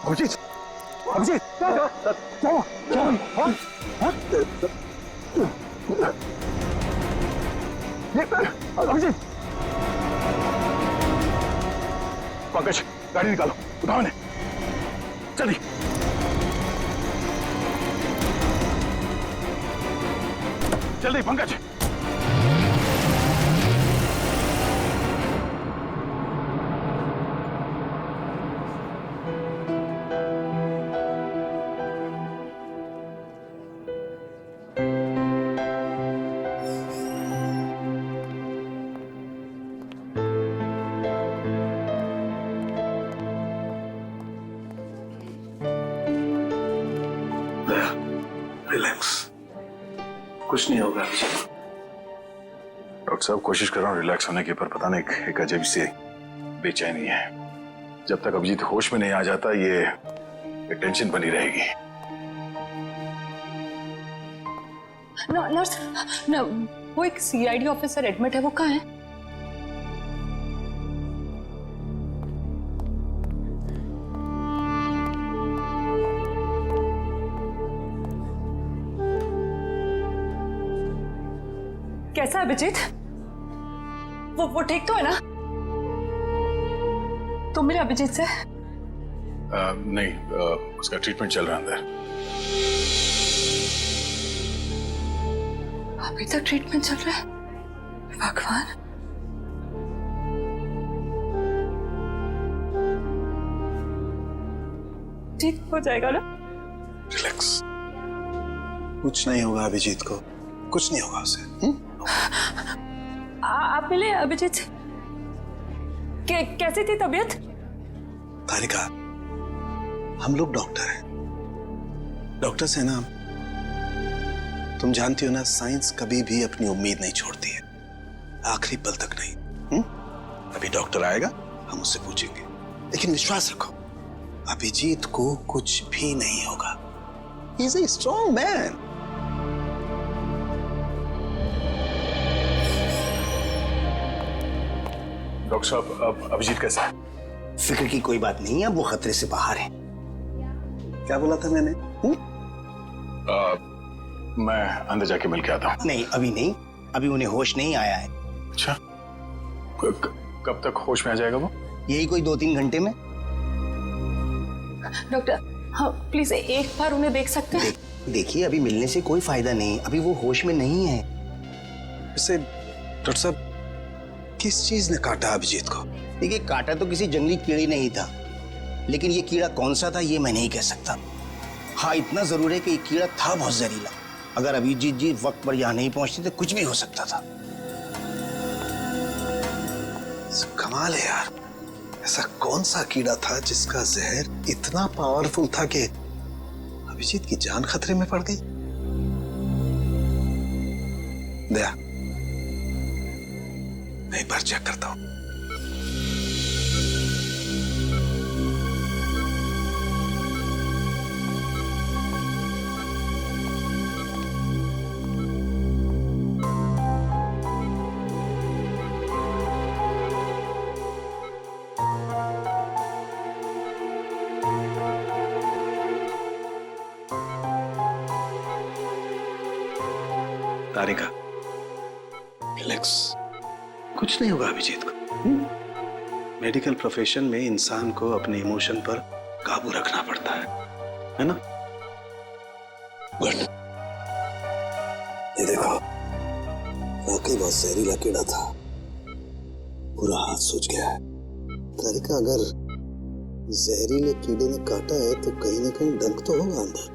अभिजीत, अभिजीत, क्या अभिजीत, पंकज गाड़ी निकालो, उठाओ इन्हें जल्दी। जल्दी पंकज। रिलैक्स, कुछ नहीं होगा। डॉक्टर साहब कोशिश कर रहा हूँ रिलैक्स होने की, पर पता नहीं एक अजीब सी बेचैनी है। जब तक अभिजीत होश में नहीं आ जाता ये टेंशन बनी रहेगी। नर्स, वो एक सीआईडी ऑफिसर एडमिट है, वो कहाँ है? कैसा है अभिजीत? वो ठीक तो है ना? तुम मिले अभिजीत से? नहीं, उसका ट्रीटमेंट चल रहा है अंदर। अभी तक ट्रीटमेंट चल रहा है? भगवान। ठीक हो जाएगा ना? रिलैक्स, कुछ नहीं होगा अभिजीत को, कुछ नहीं होगा उसे। आप मिले अभिजीत से? कैसी थी तबीयत? तारिका, हम लोग डॉक्टर हैं, डॉक्टर से ना, तुम जानती हो ना, साइंस कभी भी अपनी उम्मीद नहीं छोड़ती है, आखिरी पल तक नहीं। अभी डॉक्टर आएगा, हम उससे पूछेंगे, लेकिन विश्वास रखो अभिजीत को कुछ भी नहीं होगा। He is a strong man. Doctor साहब अब अभिजीत कैसा है? फिक्र की कोई बात नहीं है, अब वो खतरे से बाहर है। क्या बोला था मैंने? मैं अंदर जाके मिल के आता हूँ। नहीं अभी नहीं, अभी उन्हें होश नहीं आया है। अच्छा, कब तक होश में आ जाएगा वो? यही कोई 2-3 घंटे में। डॉक्टर, हाँ प्लीज एक बार उन्हें देख सकते हैं? देखिए अभी मिलने से कोई फायदा नहीं, अभी वो होश में नहीं है। वैसे डॉक्टर साहब, किस चीज ने काटा अभिजीत को? देखिए काटा तो किसी जंगली कीड़े ने ही था, लेकिन ये कीड़ा कौन सा था ये मैं नहीं कह सकता। हाँ इतना जरूर है कि ये कीड़ा था बहुत जहरीला। अगर अभिजीत जी वक्त पर यहाँ नहीं पहुंचते तो कुछ भी हो सकता था। कमाल है यार, ऐसा कौन सा कीड़ा था जिसका जहर इतना पावरफुल था कि अभिजीत की जान खतरे में पड़ गई? दया, मैं एक बार चेक करता हूं। तारिका, रिलैक्स, कुछ नहीं होगा अभिजीत को। मेडिकल प्रोफेशन में इंसान को अपने इमोशन पर काबू रखना पड़ता है ना? गुड। ये देखो, वाकई बहुत जहरीला कीड़ा था, पूरा हाथ सूज गया है। तारिका, अगर जहरीले कीड़े ने काटा है तो कहीं ना कहीं डंक तो होगा अंदर।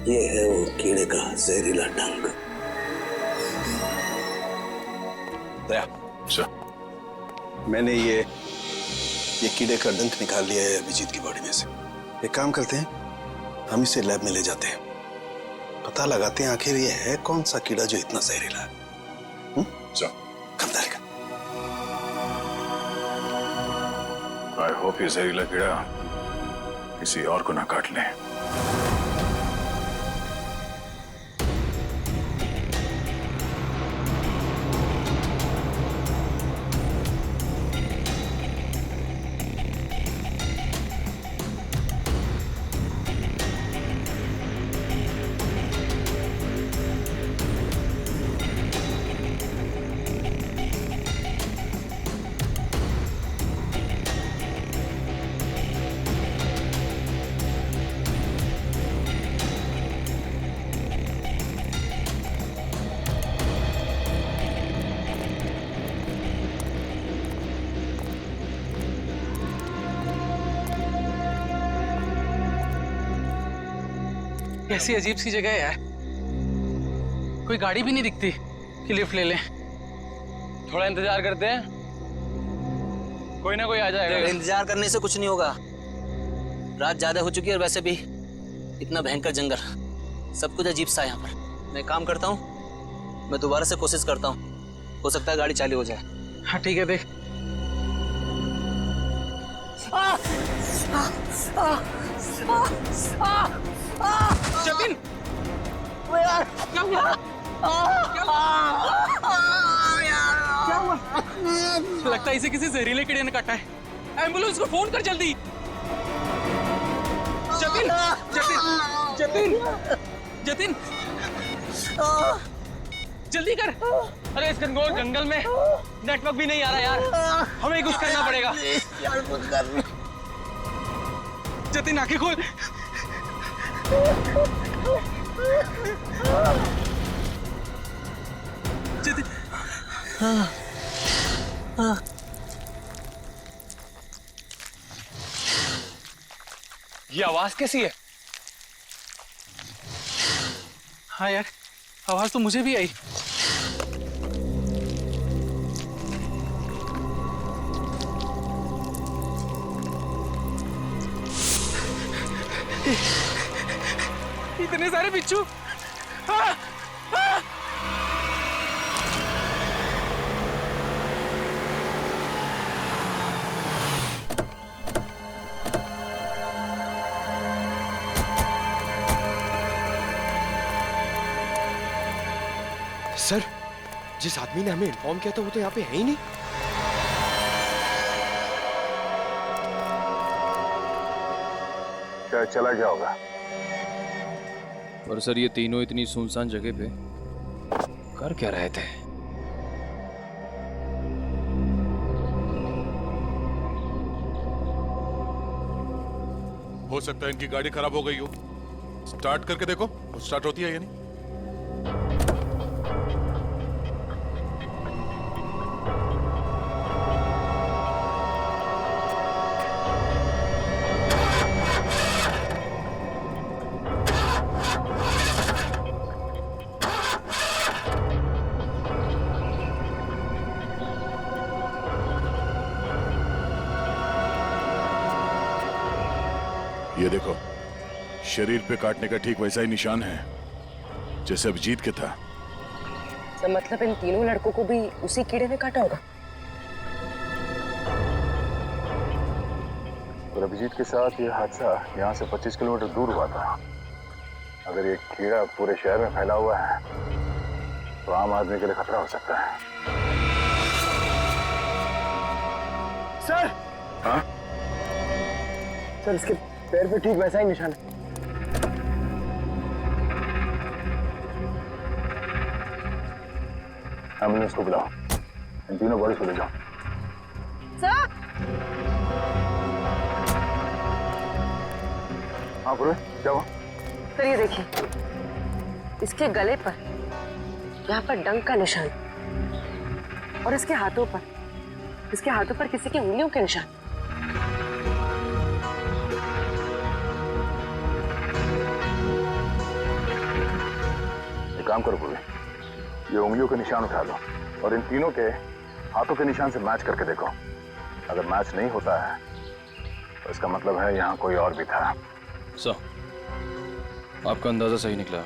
ये है वो कीड़े का जहरीला डंक। दया, मैंने ये कीड़े का डंक निकाल लिया है अभिजीत की बॉडी में से। एक काम करते हैं, हम इसे लैब में ले जाते हैं, पता लगाते हैं आखिर ये है कौन सा कीड़ा जो इतना जहरीला है। होप ये जहरीला कीड़ा किसी और को ना काट ले। कैसी अजीब सी जगह है यार, कोई गाड़ी भी नहीं दिखती कि लिफ्ट ले लें। थोड़ा इंतजार करते हैं, कोई ना कोई आ जाएगा। इंतजार करने से कुछ नहीं होगा, रात ज्यादा हो चुकी है और वैसे भी इतना भयंकर जंगल, सब कुछ अजीब सा है यहाँ पर। मैं काम करता हूँ, मैं दोबारा से कोशिश करता हूँ, हो सकता है गाड़ी चालू हो जाए। हाँ ठीक है, देख। जतिन, क्या हुआ? क्या हुआ? लगता है इसे किसी जहरीले कीड़े ने काटा है। एम्बुलेंस को फोन कर जल्दी। जतिन, जतिन, जतिन, जतिन, जल्दी कर। अरे इस घनघोर जंगल में नेटवर्क भी नहीं आ रहा यार, हमें कुछ करना पड़ेगा। जतिन आंखें खोल। जतिन, ये आवाज कैसी है? हाँ यार, आवाज तो मुझे भी आई। इतने सारे बिच्छू। हाँ, हाँ। सर, जिस आदमी ने हमें इन्फॉर्म किया था वो तो यहाँ पे है ही नहीं। क्या चला गया होगा? और सर ये तीनों इतनी सुनसान जगह पे कर क्या रहे थे? हो सकता है इनकी गाड़ी खराब हो गई हो। स्टार्ट करके देखो, स्टार्ट होती है या नहीं। ये देखो, शरीर पे काटने का ठीक वैसा ही निशान है जैसे अभिजीत के था। तो मतलब इन तीनों लड़कों को भी उसी कीड़े ने काटा होगा। और अभिजीत के साथ ये हादसा यहाँ से 25 किलोमीटर दूर हुआ था। अगर ये कीड़ा पूरे शहर में फैला हुआ है तो आम आदमी के लिए खतरा हो सकता है। सर, हाँ? सर इसके पैर पे ठीक वैसा ही निशान है। एम्बुलेंस को बुलाओ, इन तीनों बॉडीज को ले जाओ। सर, हाँ बोलो, क्या हुआ? सर ये देखिए, इसके गले पर यहाँ पर डंक का निशान और इसके हाथों पर किसी की उंगलियों के निशान। एक काम करो पूरे, ये उंगलियों के निशान उठा लो और इन तीनों के हाथों के निशान से मैच करके देखो। अगर मैच नहीं होता है तो इसका मतलब है यहाँ कोई और भी था। सर, आपका अंदाजा सही निकला,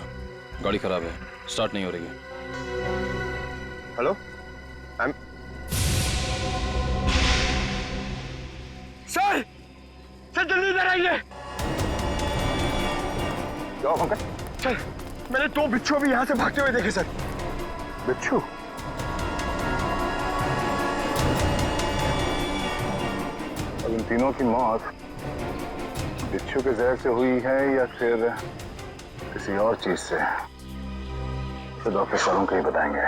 गाड़ी खराब है, स्टार्ट नहीं हो रही है। हेलो, सर सर जल्दी इधर आइए। क्या हुआ पंकज? सर मैंने 2 बिच्छू भी यहाँ से भागते हुए देखे सर। बिच्छू? अब इन तीनों की मौत बिच्छू के जहर से हुई है या फिर किसी और चीज से, तो डॉक्टर सालों को ही बताएंगे।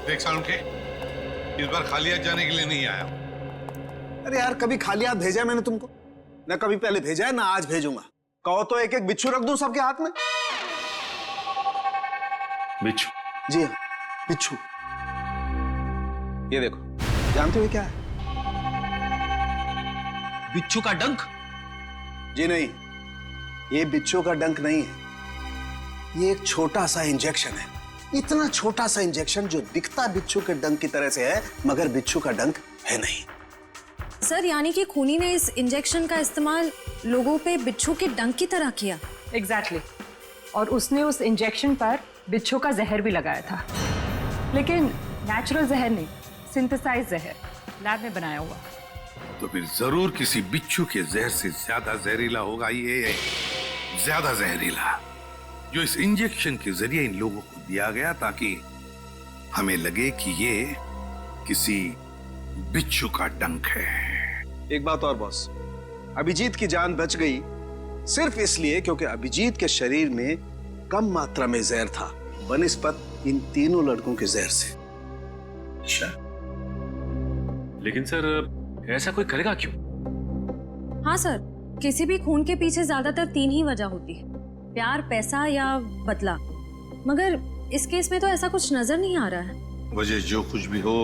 देख सालुंखे, इस बार खाली हाथ जाने के लिए नहीं आया हूं। अरे यार, कभी खाली हाथ भेजा है मैंने तुमको? ना कभी पहले भेजा है ना आज भेजूंगा। कहो तो एक एक बिच्छू रख दूं सबके हाथ में। बिच्छू? जी हाँ, बिच्छू। ये देखो, जानते हो क्या है? बिच्छू का डंक? जी नहीं, ये बिच्छू का डंक नहीं है। ये एक छोटा सा इंजेक्शन है। इतना छोटा सा इंजेक्शन जो दिखता बिच्छू के डंक की तरह से है, मगर बिच्छू का डंक है नहीं। सर, यानी कि खूनी ने इस इंजेक्शन का इस्तेमाल लोगों पे बिच्छू के डंक की तरह किया। एग्जैक्टली। और उसने उस इंजेक्शन पर बिच्छू का जहर भी लगाया था, लेकिन नेचुरल जहर नहीं, सिंथेसाइज जहर, लैब में बनाया हुआ। तो फिर जरूर किसी बिच्छू के जहर से ज्यादा जहरीला होगा ये, ज्यादा जहरीला, जो इस इंजेक्शन के जरिए इन लोगों को दिया गया ताकि हमें लगे कि ये किसी बिच्छू का डंक है। एक बात और बॉस, अभिजीत की जान बच गई सिर्फ इसलिए क्योंकि अभिजीत के शरीर में कम मात्रा में जहर था, बनिस्बत इन तीनों लड़कों के जहर से। अच्छा, लेकिन सर ऐसा कोई करेगा क्यों? हाँ सर, किसी भी खून के पीछे ज्यादातर 3 ही वजह होती है, प्यार, पैसा या बदला। मगर इस केस में तो ऐसा कुछ नजर नहीं आ रहा है। वजह जो कुछ भी हो,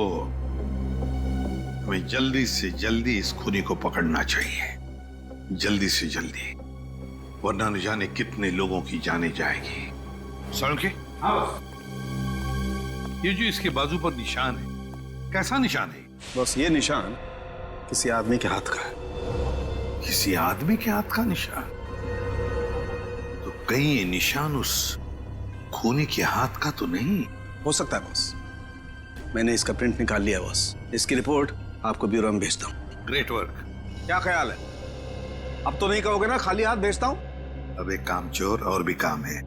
हमें जल्दी से जल्दी इस खूनी को पकड़ना चाहिए, जल्दी से जल्दी, वरना न जाने कितने लोगों की जाने जाएगी। सालुंखे, ये जो इसके बाजू पर निशान है, कैसा निशान है? बस ये निशान किसी आदमी के हाथ का है। किसी आदमी के हाथ का निशान? तो कहीं ये निशान उस खूनी के हाथ का तो नहीं हो सकता है बॉस। मैंने इसका प्रिंट निकाल लिया बॉस। इसकी रिपोर्ट आपको ब्यूरो में भेजता हूँ। Great work. क्या ख्याल है? अब तो नहीं कहोगे ना खाली हाथ भेजता हूँ? अब एक काम चोर और भी काम है।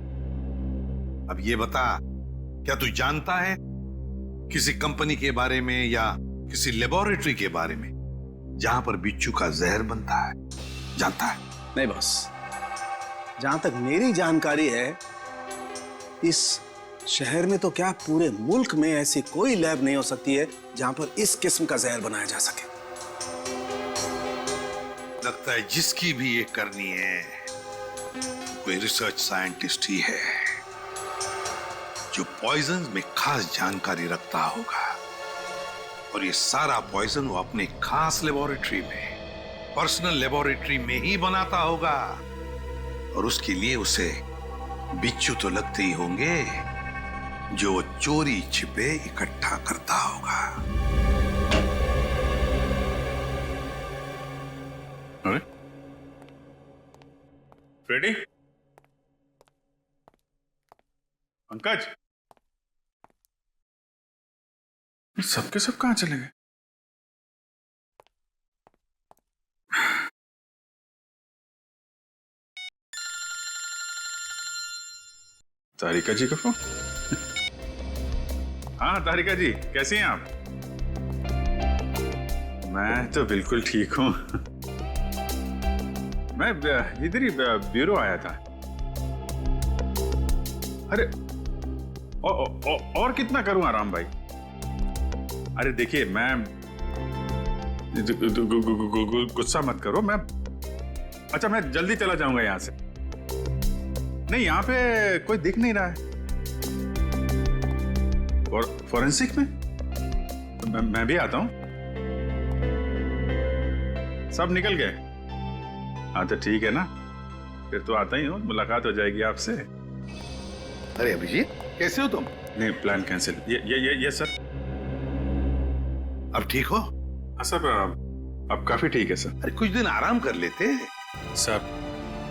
अब ये बता, क्या तू जानता है किसी कंपनी के बारे में या किसी लेबोरेटरी के बारे में जहां पर बिच्छू का जहर बनता है? जानता है? नहीं बॉस, जहां तक मेरी जानकारी है, इस शहर में तो क्या पूरे मुल्क में ऐसी कोई लैब नहीं हो सकती है जहां पर इस किस्म का जहर बनाया जा सके। लगता है जिसकी भी ये करनी है कोई रिसर्च साइंटिस्ट ही है जो पॉइजन में खास जानकारी रखता होगा, और ये सारा पॉइजन वो अपने खास लेबोरेटरी में, पर्सनल लेबोरेटरी में ही बनाता होगा, और उसके लिए उसे बिच्छू तो लगते ही होंगे जो वो चोरी छिपे इकट्ठा करता होगा। अरे रेडी? पंकज, सबके सब कहां चले गए? तारिका जी का फोन। हाँ तारिका जी, कैसी हैं आप? मैं तो बिल्कुल ठीक हूं। मैं इधर ही ब्यूरो आया था। अरे और कितना करूं आराम भाई? अरे देखिए, मैं गुस्सा मत करो, मैं अच्छा मैं जल्दी चला जाऊंगा यहां से। नहीं, यहां पे कोई दिख नहीं रहा है। फॉरेंसिक में मैं भी आता हूं। सब निकल गए। हाँ तो ठीक है ना, फिर तो आता ही हूँ, मुलाकात हो जाएगी आपसे। अरे अभिजीत, कैसे हो तुम? नहीं, प्लान कैंसिल। ये सर। अब ठीक हो? हाँ सर, अब काफी ठीक है सर। अरे कुछ दिन आराम कर लेते। सर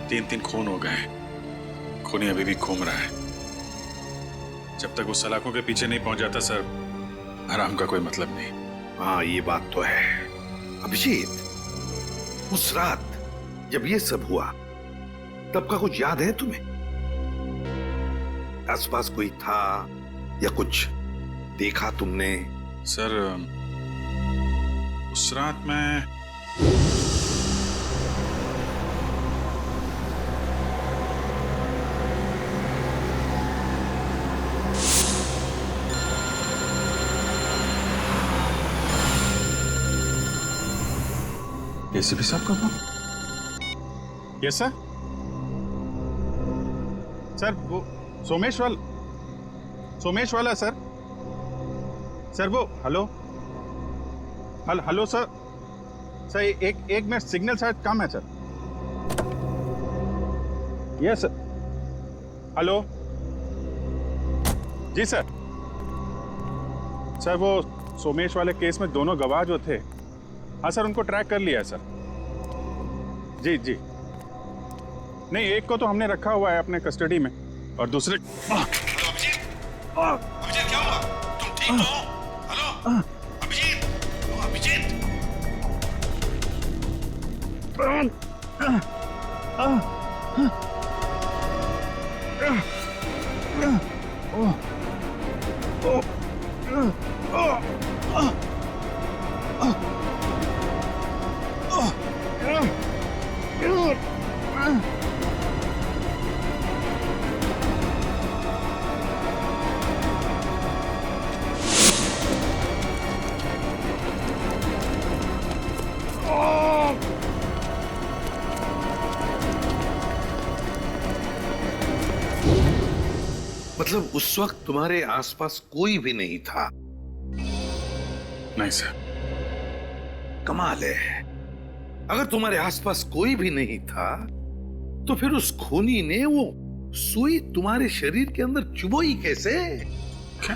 3 खून हो गए हैं, खूनी अभी भी घूम रहा है। जब तक वो सलाखों के पीछे नहीं पहुंच जाता सर, आराम का कोई मतलब नहीं। हाँ ये बात तो है। अभिजीत, उस रात जब ये सब हुआ तब का कुछ याद है तुम्हें? आसपास कोई था या कुछ देखा तुमने? सर उस रात मैं एसीपी साहब का फोन? Yes sir. सर वो सोमेश वाला सर। सर वो हेलो सर। सर एक मिनट, सिग्नल शायद कम है सर। Yes sir. हेलो जी सर। सर वो सोमेश वाले केस में दोनों गवाह जो थे, हाँ सर, उनको ट्रैक कर लिया है सर। जी जी। नहीं, एक को तो हमने रखा हुआ है अपने कस्टडी में और दूसरे। अभिजीत क्या हुआ? तुम ठीक हो? हेलो अभिजीत, अभिजीत। मतलब उस वक्त तुम्हारे आसपास कोई भी नहीं था? नहीं सर। कमाल है, अगर तुम्हारे आसपास कोई भी नहीं था तो फिर उस खूनी ने वो सुई तुम्हारे शरीर के अंदर चुभोई कैसे? क्या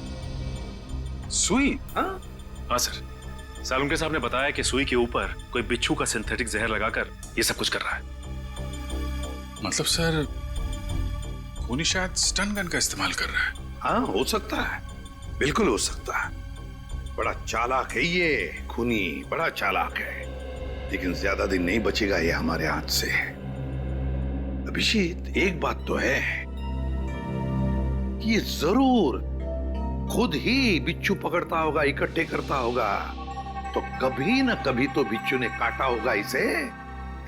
सुई? हाँ सर, सालुंके साहब ने बताया कि सुई के ऊपर कोई बिच्छू का सिंथेटिक जहर लगाकर ये सब कुछ कर रहा है। मतलब सर खूनी शायद स्टन गन का इस्तेमाल कर रहा है। हाँ हो सकता है, बिल्कुल हो सकता है। बड़ा चालाक है ये खूनी, बड़ा चालाक है, लेकिन ज्यादा दिन नहीं बचेगा ये हमारे हाथ से। अभिजीत, एक बात तो है कि ये जरूर खुद ही बिच्छू पकड़ता होगा, इकट्ठे करता होगा, तो कभी ना कभी तो बिच्छू ने काटा होगा इसे,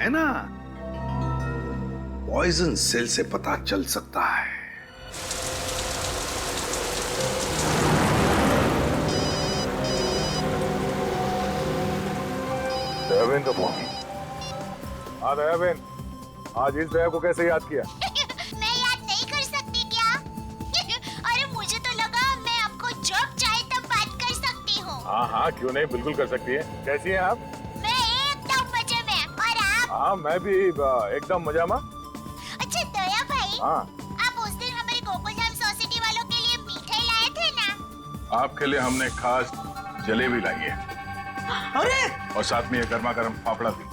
है ना? पॉइजन सेल से पता चल सकता है। दयाबेन का फोन। हाँ दयाबेन, आज इस दया को कैसे याद किया? मैं याद नहीं कर सकती क्या? अरे मुझे तो लगा मैं आपको जब चाहे तब बात कर सकती हूँ। हाँ क्यों नहीं, बिल्कुल कर सकती है। कैसी हैं आप? मैं एकदम मजे में, और आप? हाँ मैं भी एकदम मजा में। अच्छा दया भाई, हाँ आप उस दिन हमारे गोकुलधाम सोसाइटी वालों के लिए मिठाई लाए थे ना? आपके लिए हमने खास जलेबी लाई है। अरे और साथ में ये गर्मा गर्म फाफड़ा भी।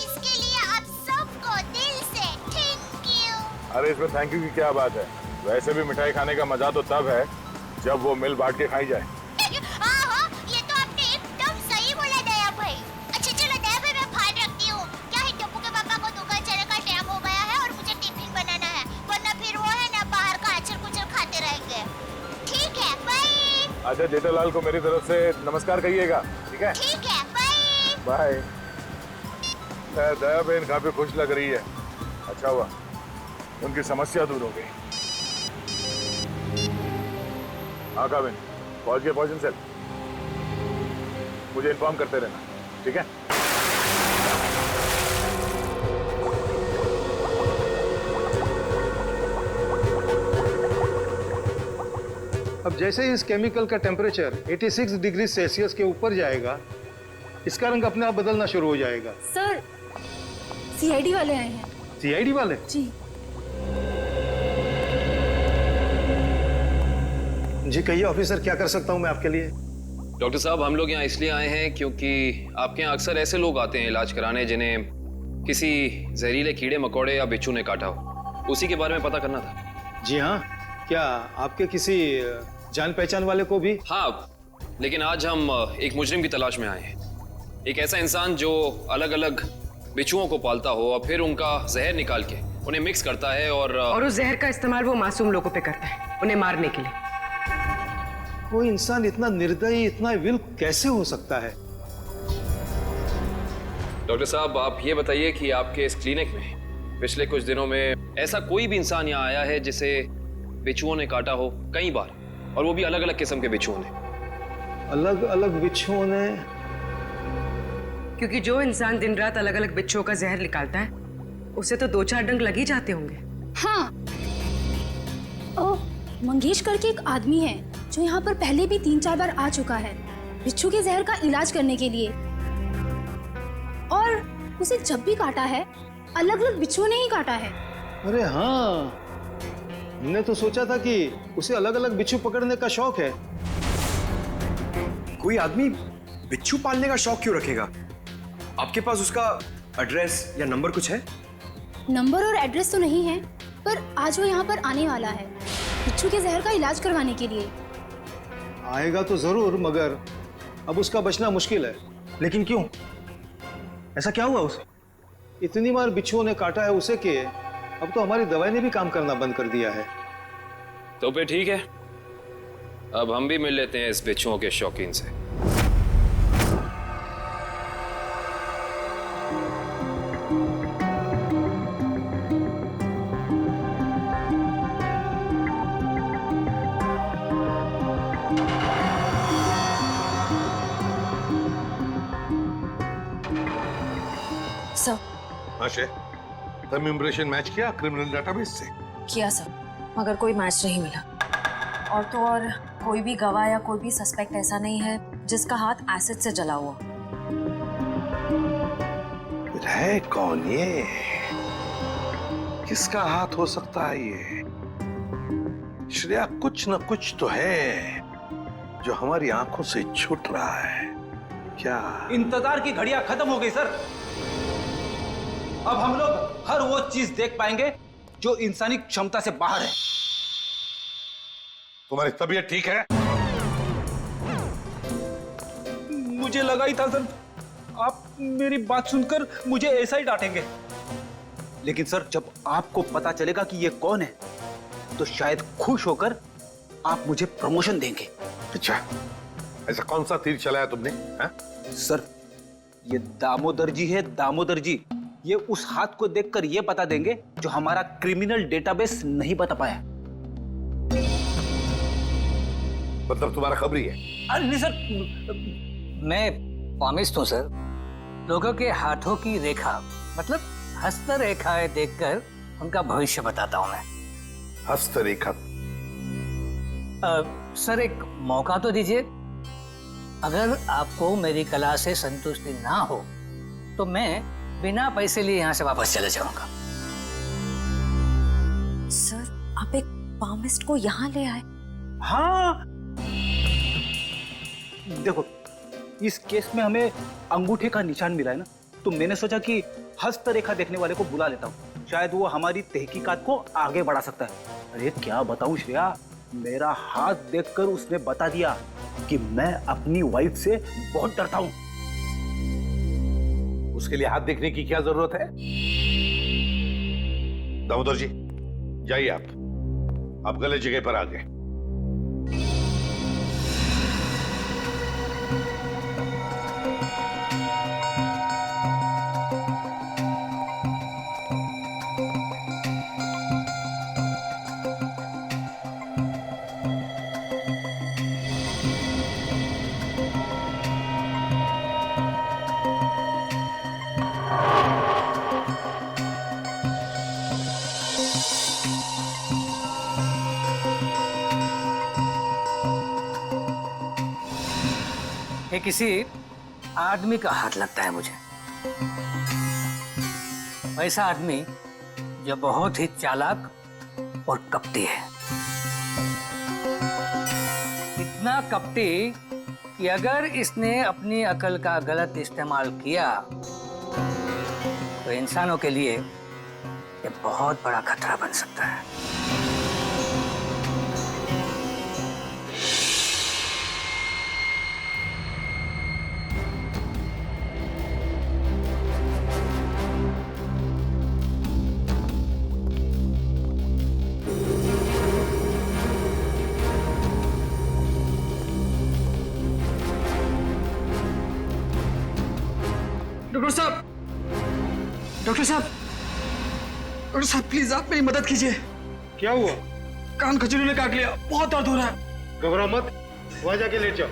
इसके लिए आप सबको दिल से थैंक यू। अरे इसमें थैंक यू की क्या बात है? वैसे भी मिठाई खाने का मजा तो तब है जब वो मिल बांट के खाई जाए। हाँ, ये तो आपने एकदम सही बोला दया भाई। अच्छा चलो दया भाई, मैं फोन रखती हूँ। क्या है, टप्पू के पापा को दुकान चलने का टाइम हो गया है और मुझे टिफिन बनाना है, वरना फिर वो है ना बाहर का अचर कुचर खाते रहेंगे। ठीक है, बाय। अच्छा जेठालाल को मेरी तरफ से नमस्कार कहिएगा, ठीक है? ठीक है, बाय। बाय। दया बहन काफी खुश लग रही है। अच्छा हुआ उनकी समस्या दूर हो गई। हाँ काबिन, पहुंच गए पॉइजन सेल। मुझे इन्फॉर्म करते रहना, ठीक है? अब जैसे ही इस केमिकल का टेम्परेचर 86 डिग्री सेल्सियस के ऊपर जाएगा इसका रंग अपने आप बदलना शुरू हो जाएगा। सर सीआईडी वाले आए हैं। सीआईडी वाले? जी। जी कहिए ऑफिसर, क्या कर सकता हूँ मैं आपके लिए? डॉक्टर साहब, हम लोग यहाँ इसलिए आए हैं क्योंकि आपके यहाँ अक्सर ऐसे लोग आते हैं इलाज कराने जिन्हें किसी जहरीले कीड़े मकोड़े या बिच्छू ने काटा हो। उसी के बारे में पता करना था। जी हाँ, क्या आपके किसी जान पहचान वाले को भी? हाँ, लेकिन आज हम एक मुजरिम की तलाश में आए हैं। एक ऐसा इंसान जो अलग अलग बिच्छुओं को पालता हो और फिर उनका जहर निकाल के उन्हें मिक्स करता है और उस जहर का इस्तेमाल वो मासूम लोगों पे करता है, उन्हें मारने के लिए। कोई इंसान इतना निर्दयी, इतना विल कैसे हो सकता है? डॉक्टर साहब, आप ये बताइए कि आपके इस क्लिनिक में पिछले कुछ दिनों में ऐसा कोई भी इंसान यहाँ आया है जिसे बिच्छुओं ने काटा हो कई बार, और वो भी अलग अलग किस्म के बिच्छुओं ने? अलग अलग बिच्छुओं ने? क्योंकि जो इंसान दिन रात अलग अलग बिच्छुओं का जहर निकालता है उसे तो 2-4 डंक लग ही जाते होंगे। हाँ, ओ मंगेश करके एक आदमी है जो यहाँ पर पहले भी 3-4 बार आ चुका है बिच्छू के जहर का इलाज करने के लिए, और उसे जब भी काटा है अलग अलग बिच्छुओं ने ही काटा है। अरे हाँ, हमने तो सोचा था कि उसे अलग अलग बिच्छू पकड़ने का शौक है। कोई आदमी बिच्छू पालने का शौक क्यों रखेगा? आपके पास उसका एड्रेस या नंबर कुछ है? नंबर और एड्रेस तो नहीं है, पर आज वो यहाँ पर आने वाला है बिच्छू के जहर का इलाज करवाने के लिए। आएगा तो जरूर, मगर अब उसका बचना मुश्किल है। लेकिन क्यों? ऐसा क्या हुआ उसे? इतनी बार बिच्छुओं ने काटा है उसे कि अब तो हमारी दवाई ने भी काम करना बंद कर दिया है। तो फिर ठीक है, अब हम भी मिल लेते हैं इस बिच्छुओं के शौकीन से। सर। आशे, तुम इम्प्रेशन मैच किया क्रिमिनल डेटाबेस से? किया सर, मगर कोई मैच नहीं मिला। और तो और कोई भी गवाह या कोई भी सस्पेक्ट ऐसा नहीं है जिसका हाथ एसिड से जला हुआ। है कौन ये? किसका हाथ हो सकता है ये? श्रेया, कुछ न कुछ तो है जो हमारी आंखों से छूट रहा है। क्या? इंतजार की घड़ियां खत्म हो गई सर। अब हम लोग हर वो चीज देख पाएंगे जो इंसानी क्षमता से बाहर है। तुम्हारी तबीयत ठीक है? मुझे लगा ही था सर, आप मेरी बात सुनकर मुझे ऐसा ही डांटेंगे। लेकिन सर, जब आपको पता चलेगा कि ये कौन है तो शायद खुश होकर आप मुझे प्रमोशन देंगे। अच्छा, ऐसा कौन सा तीर चलाया तुमने? हा? सर, ये दामोदर जी है, दामोदर जी। ये उस हाथ को देखकर ये बता देंगे जो हमारा क्रिमिनल डेटाबेस नहीं बता पाया। मतलब तुम्हारा खबरी है? नहीं सर, मैं पामिस्ट हूँ सर। लोगों के हाथों की रेखा, मतलब हस्तरेखाएं देखकर उनका भविष्य बताता हूँ मैं। हस्तरेखा? सर, एक मौका तो दीजिए। अगर आपको मेरी कला से संतुष्टि ना हो तो मैं बिना पैसे लिए यहाँ से वापस चले जाऊंगा। सर, आप एक पामिस्ट को यहाँ ले आए? हाँ, देखो, इस केस में हमें अंगूठे का निशान मिला है ना, तो मैंने सोचा कि हस्तरेखा देखने वाले को बुला लेता हूँ, शायद वो हमारी तहकीकात को आगे बढ़ा सकता है। अरे क्या बताऊं श्रेया, मेरा हाथ देखकर उसने बता दिया कि मैं अपनी वाइफ से बहुत डरता हूं। उसके लिए हाथ देखने की क्या जरूरत है? दामोदर जी, जाइए आप गलत जगह पर आ गए। ये किसी आदमी का हाथ लगता है मुझे, ऐसा आदमी जो बहुत ही चालाक और कपटी है। इतना कपटी कि अगर इसने अपनी अकल का गलत इस्तेमाल किया तो इंसानों के लिए ये बहुत बड़ा खतरा बन सकता है। डॉक्टर साहब, डॉक्टर साहब प्लीज आप मेरी मदद कीजिए। क्या हुआ? कान खजूरी ने काट लिया, बहुत दर्द हो रहा है। घबराओ मत, वहां जाके लेट जाओ।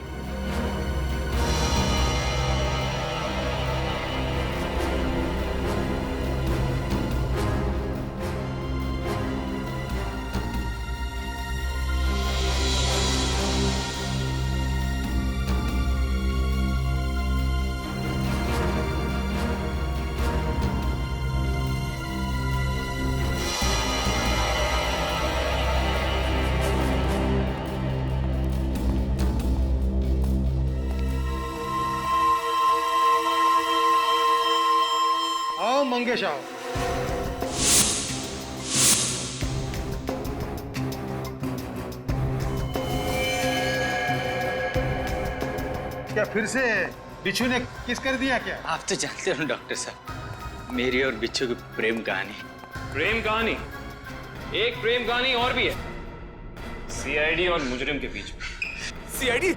आओ मंगेश आओ। क्या फिर से बिच्छू ने किस कर दिया क्या? आप तो जानते हो डॉक्टर साहब, मेरी और बिच्छू की प्रेम कहानी। प्रेम कहानी? एक प्रेम कहानी और भी है, सीआईडी और मुजरिम के बीच में। सीआईडी?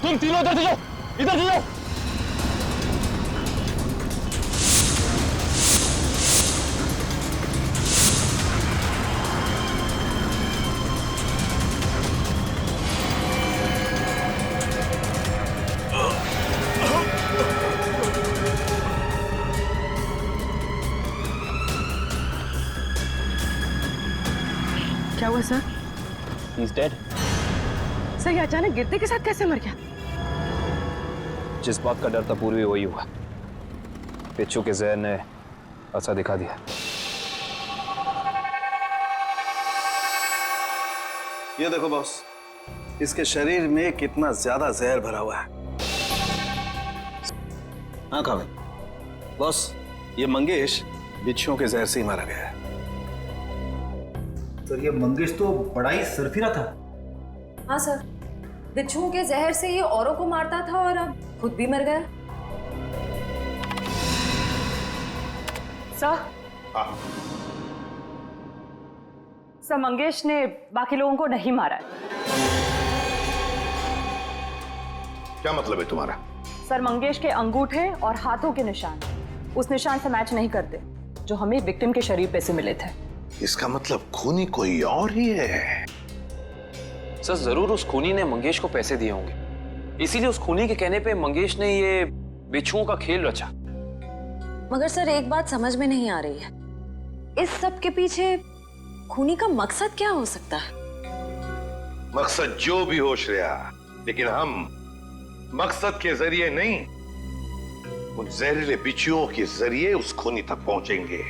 तुम तीनों इधर से जाओ, इधर से जाओ। क्या हुआ सर? He's dead. सर ये अचानक गिरते के साथ कैसे मर गया? जिस बात का डर था पूर्वी वही हुआ। बिच्छू के जहर ने असर दिखा दिया। ये देखो बॉस, इसके शरीर में कितना ज्यादा जहर भरा हुआ है। हाँ खाविद बॉस, ये मंगेश बिच्छुओं के जहर से ही मारा गया है। सर ये मंगेश तो बड़ा ही सरफिरा था। हाँ सर, बिच्छुओं के जहर से ये औरों को मारता था और अब खुद भी मर गया। सर मंगेश ने बाकी लोगों को नहीं मारा है। क्या मतलब है तुम्हारा? सर मंगेश के अंगूठे और हाथों के निशान उस निशान से मैच नहीं करते जो हमें विक्टिम के शरीर पे से मिले थे। इसका मतलब खूनी कोई और ही है। सर जरूर उस खूनी ने मंगेश को पैसे दिए होंगे, इसीलिए उस खूनी के कहने पे मंगेश ने ये बिच्छुओं का खेल रचा। मगर सर एक बात समझ में नहीं आ रही है, इस सब के पीछे खूनी का मकसद क्या हो सकता है? मकसद जो भी हो श्रेया, लेकिन हम मकसद के जरिए नहीं, उन जहरीले बिच्छुओं के जरिए उस खूनी तक पहुंचेंगे।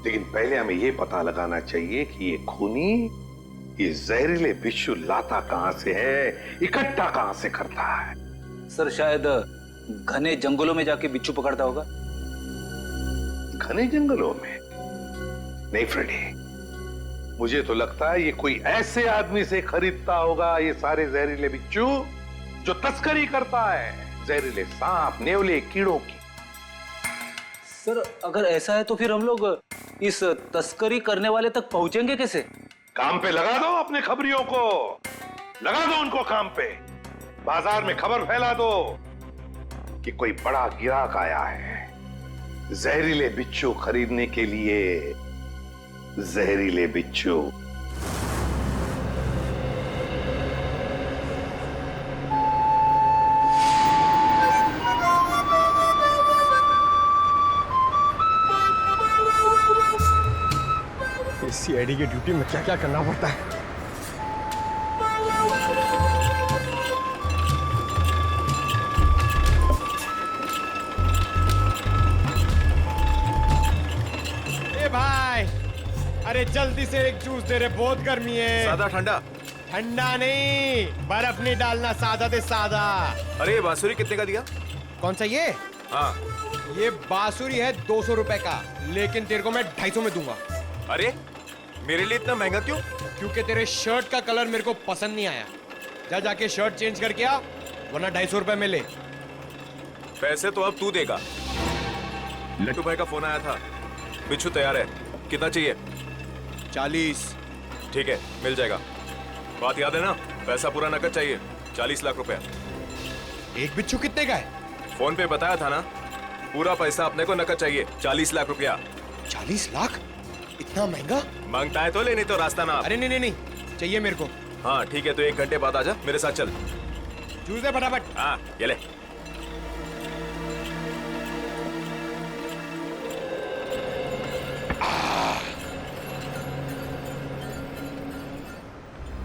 लेकिन पहले हमें यह पता लगाना चाहिए कि ये खूनी ये जहरीले बिच्छू लाता कहां से है, इकट्ठा कहां से करता है। सर शायद घने जंगलों में जाके बिच्छू पकड़ता होगा। घने जंगलों में? नहीं फ्रेडी, मुझे तो लगता है ये कोई ऐसे आदमी से खरीदता होगा ये सारे जहरीले बिच्छू जो तस्करी करता है, जहरीले सांप, नेवले, कीड़ों की। सर अगर ऐसा है तो फिर हम लोग इस तस्करी करने वाले तक पहुंचेंगे कैसे? काम पे लगा दो अपने खबरियों को, लगा दो उनको काम पे, बाजार में खबर फैला दो कि कोई बड़ा ग्राहक आया है जहरीले बिच्छू खरीदने के लिए। जहरीले बिच्छू। सीआईडी की ड्यूटी में क्या क्या करना पड़ता है। ए भाई, अरे जल्दी से एक जूस दे रहे, बहुत गर्मी है। सादा ठंडा? ठंडा नहीं, बर्फ नहीं डालना, सादा दे सादा। अरे ये बांसुरी कितने का दिया? कौन सा ये? हाँ। ये बांसुरी है 200 रुपए का, लेकिन तेरे को मैं 250 में दूंगा। अरे मेरे लिए इतना महंगा क्यों? क्योंकि तेरे शर्ट का कलर मेरे को पसंद नहीं आया। जा जाके शर्ट चेंज करके आ, वरना 250 रुपए में ले। पैसे तो अब तू देगा। लट्टू भाई का फोन आया था, बिच्छू तैयार है। कितना चाहिए? 40। ठीक है, मिल जाएगा। बात याद है ना, पैसा पूरा नकद चाहिए। 40 लाख रुपया। एक बिच्छू कितने का है? फोन पे बताया था ना, पूरा पैसा अपने को नकद चाहिए। 40 लाख रुपया। 40 लाख? इतना महंगा? मांगता है तो ले, नहीं तो रास्ता ना। अरे नहीं, चाहिए मेरे को। हाँ ठीक है, तो 1 घंटे बाद आजा, मेरे साथ चल। जूस दे फटाफट। हाँ ये ले।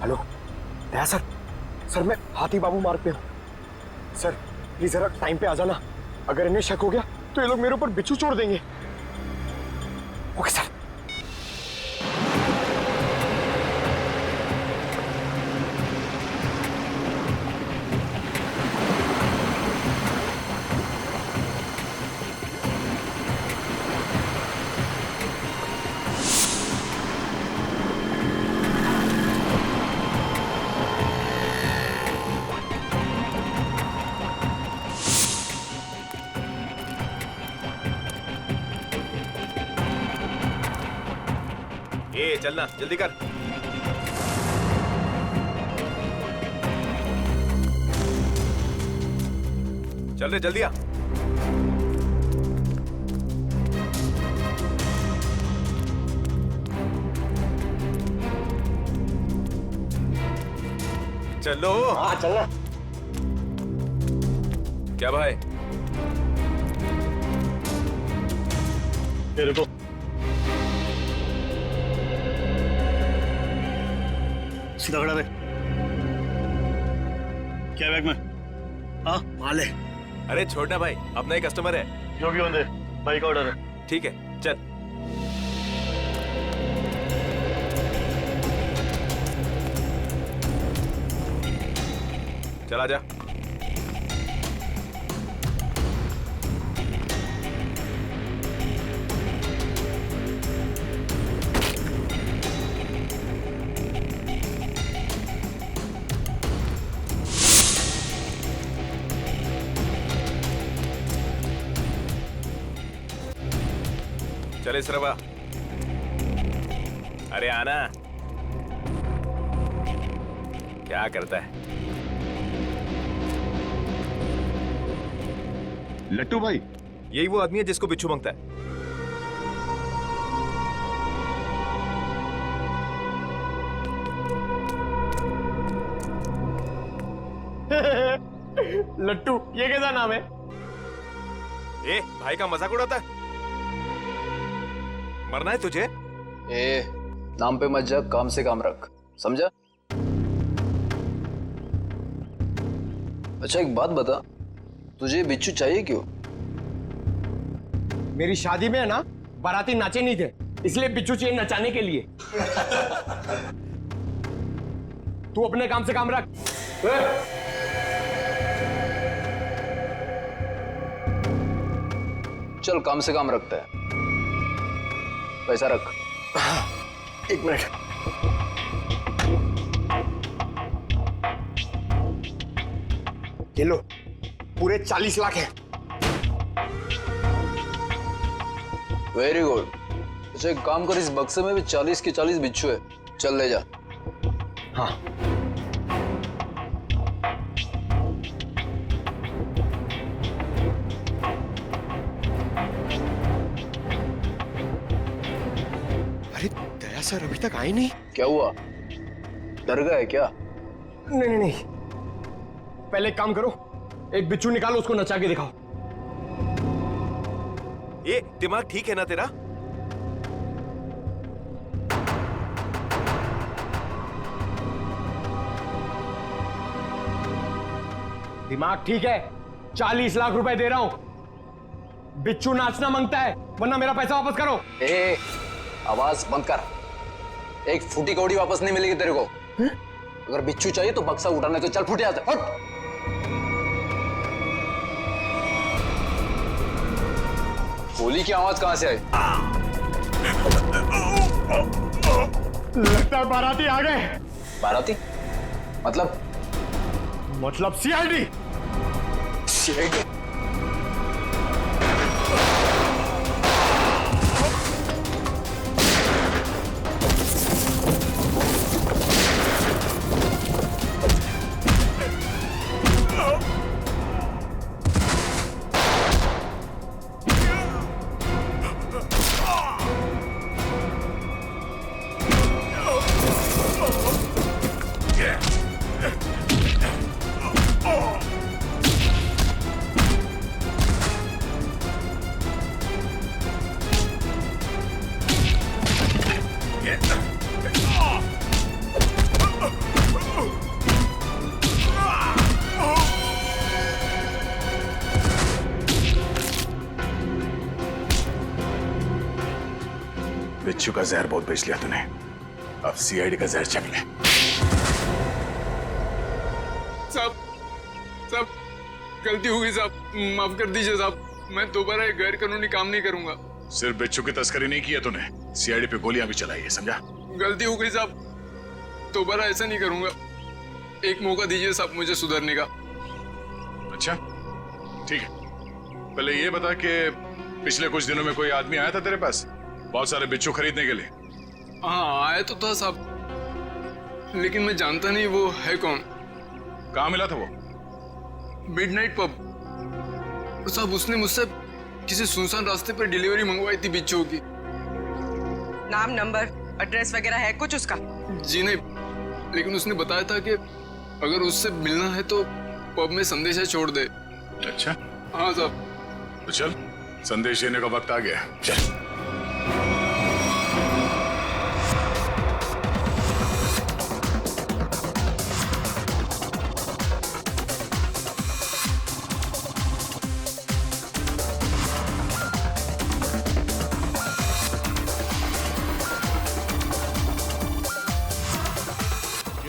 हेलो दया सर, मैं हाथी बाबू मार्ग पे हूँ। सर प्लीज जरा टाइम पे आ जाना, अगर इन्हें शक हो गया तो ये लोग मेरे ऊपर बिच्छू छोड़ देंगे। Okay sir. ए चलना, जल्दी कर। चल रे, जल्दी आ। चलो। हाँ चलना। क्या भाई? ये देखो। सीधा खड़ा रहे। क्या बैग में? हाँ माल है। अरे छोड़ना भाई, अपना ही कस्टमर है। जो भी होंगे, भाई का ऑर्डर है। ठीक है चल। चला जा। चले सरवा। अरे आना। क्या करता है? लट्टू भाई, यही वो आदमी है जिसको बिच्छू मांगता है। लट्टू, ये कैसा नाम है? ए भाई का मजाक उड़ाता है? मरना है तुझे? ए नाम पे मत जा, काम से काम रख, समझा? अच्छा एक बात बता, तुझे बिच्छू चाहिए क्यों? मेरी शादी में है ना, बाराती नाचे नहीं थे, इसलिए बिच्छू चाहिए नचाने के लिए। तू अपने काम से काम रख। चल काम से काम रखता है, पैसा रख। 1 मिनट। ये लो, पूरे 40 लाख है। Very good. अच्छा एक काम कर, इस बक्से में भी 40 के 40 बिच्छू है, चल ले जा। हाँ। सर अभी तक आए नहीं। क्या हुआ, डर गए क्या? नहीं नहीं नहीं, पहले एक काम करो, एक बिच्छू निकालो, उसको नचा के दिखाओ। ये दिमाग ठीक है ना तेरा? दिमाग ठीक है, 40 लाख रुपए दे रहा हूं। बिच्छू नाचना मांगता है, वरना मेरा पैसा वापस करो। ए, आवाज बंद कर। एक फूटी कौड़ी वापस नहीं मिलेगी तेरे को। अगर बिच्छू चाहिए तो बक्सा उठाने तो चल फूटे आते। हट। गोली की आवाज कहां से आई? लगता है बाराती आ गए। बाराती? मतलब सीआईडी। सीआईडी? बिच्छू का जहर बहुत बेच लिया तूने, अब सीआईडी का जहर चख ले। साहब गलती हो गई साहब, माफ कर दीजिए साहब। मैं दोबारा एक गैर कानूनी काम नहीं करूंगा। सिर्फ बिच्छू की तस्करी नहीं किया तूने, सीआईडी पे गोलियां भी चलाई है, समझा? गलती हो गई साहब, दोबारा ऐसा नहीं करूंगा। एक मौका दीजिए साहब मुझे सुधरने का। अच्छा ठीक है, पहले ये बता कि पिछले कुछ दिनों में कोई आदमी आया था तेरे पास बहुत सारे बिच्छू खरीदने के लिए? हाँ आया तो था साहब, लेकिन मैं जानता नहीं वो है कौन। कहाँ मिला था वो? मिडनाइट पब साहब। उसने मुझसे किसी सुनसान रास्ते पर डिलीवरी मंगवाई थी बिच्छू की। नाम, नंबर, एड्रेस वगैरह है कुछ उसका? जी नहीं, लेकिन उसने बताया था कि अगर उससे मिलना है तो पब में संदेशा छोड़ दे। अच्छा हाँ साहब। तो चल, संदेश देने का वक्त आ गया, चल।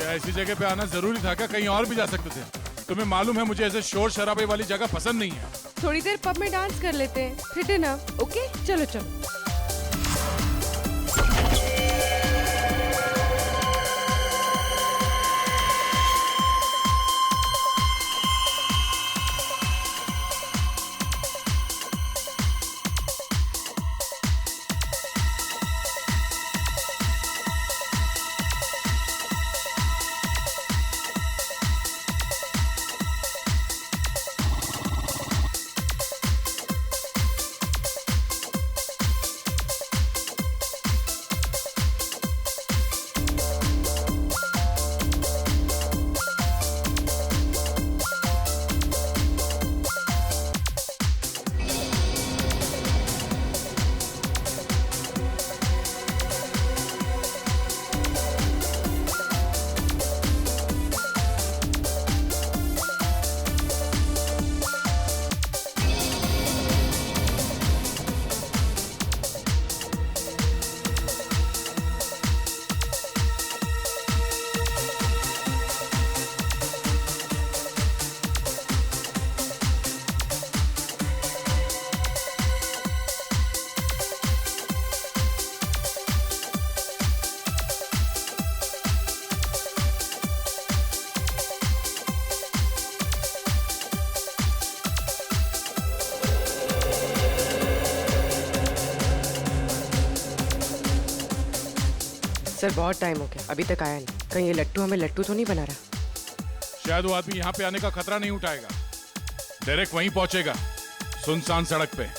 ऐसी जगह पे आना जरूरी था क्या? कहीं और भी जा सकते थे। तुम्हें मालूम है मुझे ऐसे शोर शराबे वाली जगह पसंद नहीं है। थोड़ी देर पब में डांस कर लेते हैं, फिर डिनर। ओके चलो चलो। सर बहुत टाइम हो गया, अभी तक आया नहीं। कहीं ये लट्टू हमें लट्टू तो नहीं बना रहा? शायद वो आदमी यहाँ पे आने का खतरा नहीं उठाएगा, डायरेक्ट वहीं पहुंचेगा, सुनसान सड़क पे।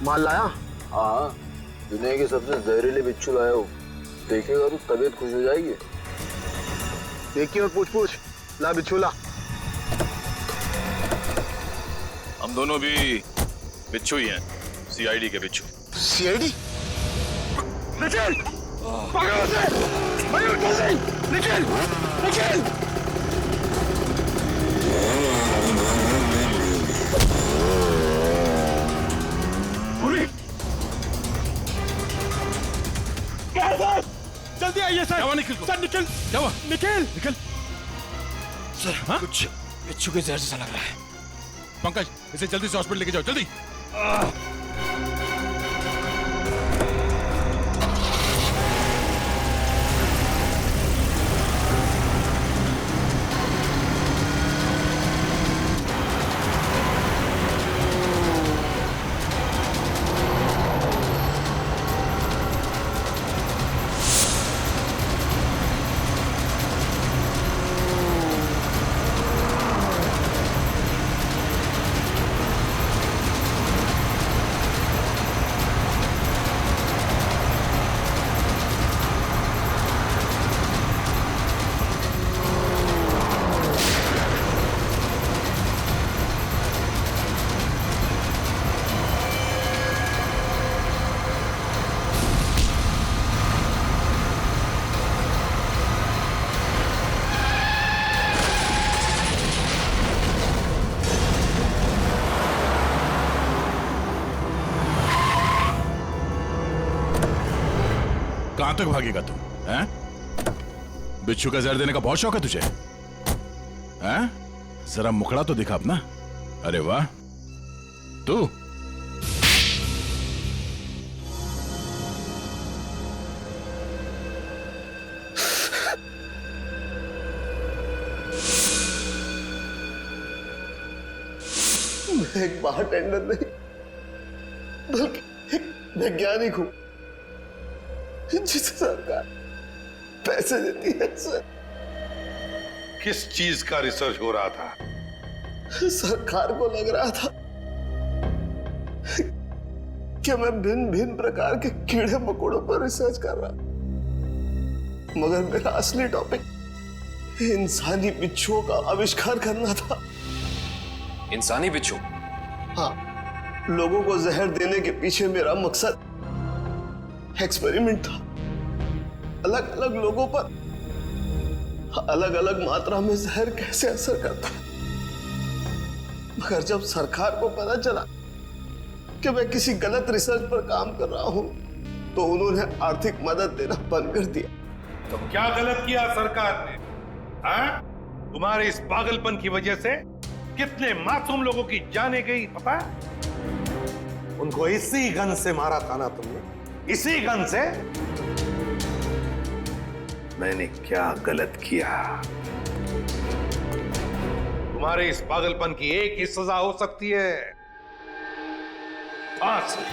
माल लाया? हाँ, दुनिया की सबसे जहरीले बिच्छू लाया हूँ। देखेगा तो तबीयत खुश हो जाएगी। देखिए और पूछ ला बिच्छू ला। हम दोनों भी बिच्छू ही हैं, सीआईडी के बिच्छू। सीआईडी? निखिल! पकड़ो उसे! मयूर कैसे? निखिल! जल्दी आइए सर। क्या हुआ निखिल को? सर निखिल, क्या हुआ? निखिल सर, हाँ? कुछ बिच्छू के जहर जैसा लग रहा है। पंकज, इसे जल्दी से हॉस्पिटल लेके जाओ, जल्दी। कहां तक भागेगा तू? हैं? बिच्छू का जहर देने का बहुत शौक है तुझे? हैं? जरा मुखड़ा तो दिखा अपना। अरे वाह, तू मैं एक बारटेंडर नहीं बल्कि एक वैज्ञानिक हूं जिसे सरकार पैसे देती है। सर, किस चीज का रिसर्च हो रहा था? सरकार को लग रहा था कि मैं भिन्न भिन्न प्रकार के कीड़े मकोड़ों पर रिसर्च कर रहा, मगर मेरा असली टॉपिक इंसानी बिच्छुओं का आविष्कार करना था। इंसानी बिच्छू? हाँ, लोगों को जहर देने के पीछे मेरा मकसद एक्सपेरिमेंट था। अलग अलग लोगों पर अलग अलग मात्रा में जहर कैसे असर करता है। मगर जब सरकार को पता चला कि मैं किसी गलत रिसर्च पर काम कर रहा हूं, तो उन्होंने आर्थिक मदद देना बंद कर दिया। तो क्या गलत किया सरकार ने? हाँ? तुम्हारे इस पागलपन की वजह से कितने मासूम लोगों की जाने गई पता है? उनको इसी गन से मारा था ना तुमने? इसी गन से? मैंने क्या गलत किया? तुम्हारे इस पागलपन की एक ही सजा हो सकती है, फांसी।